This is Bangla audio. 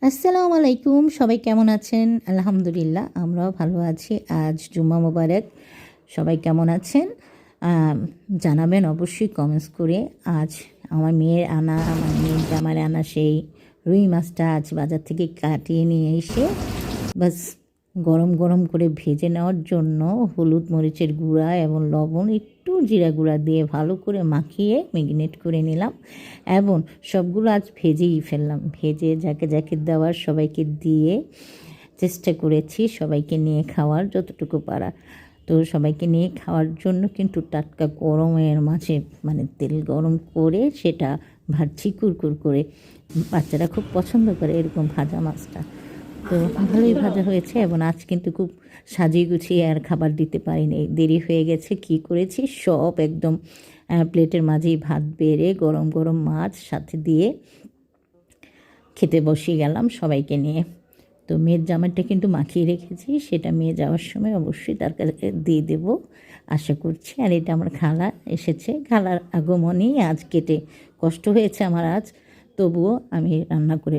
আসসালামু আলাইকুম, সবাই কেমন আছেন? আলহামদুলিল্লাহ আমরাও ভালো আছি। আজ জুম্মা মোবারক। সবাই কেমন আছেন জানাবেন অবশ্যই কমেন্টস করে। আজ আমার মেয়ের জামার আনা সেই রুই মাছটা আজ বাজার থেকে কাটিয়ে নিয়ে এসে বাস গরম গরম করে ভেজে নেওয়ার জন্য হলুদ মরিচের গুঁড়া এবং লবণ একটু জিরা গুঁড়া দিয়ে ভালো করে মাখিয়ে ম্যারিনেট করে নিলাম এবং সবগুলো আজ ভেজেই ফেললাম। ভেজে যাকে যাকে দেওয়ার সবাইকে দিয়ে চেষ্টা করেছি সবাইকে নিয়ে খাওয়ার যতটুকু পারা। তো সবাইকে নিয়ে খাওয়ার জন্য কিন্তু টাটকা গরমের মাঝে তেল গরম করে সেটা ভাজছি কুরকুর করে। বাচ্চারা খুব পছন্দ করে এরকম ভাজা মাছটা। তো ভালোই ভাজা হয়েছে এবং আজ কিন্তু খুব সাজিয়ে গুছিয়ে আর খাবার দিতে পারিনি, দেরি হয়ে গেছে। কি করেছি সব একদম প্লেটের মাঝেই ভাত বেড়ে গরম গরম মাছ সাথে দিয়ে খেতে বসিয়ে গেলাম সবাইকে নিয়ে। তো মেয়ের জামাটা কিন্তু মাখিয়ে রেখেছি, সেটা মেয়ে যাওয়ার সময় অবশ্যই তার কাছে দিয়ে দেব আশা করছি। আর এটা আমার খালা এসেছে, খালার আগমনেই আজ কেটে কষ্ট হয়েছে আমার আজ, তবুও আমি রান্না করে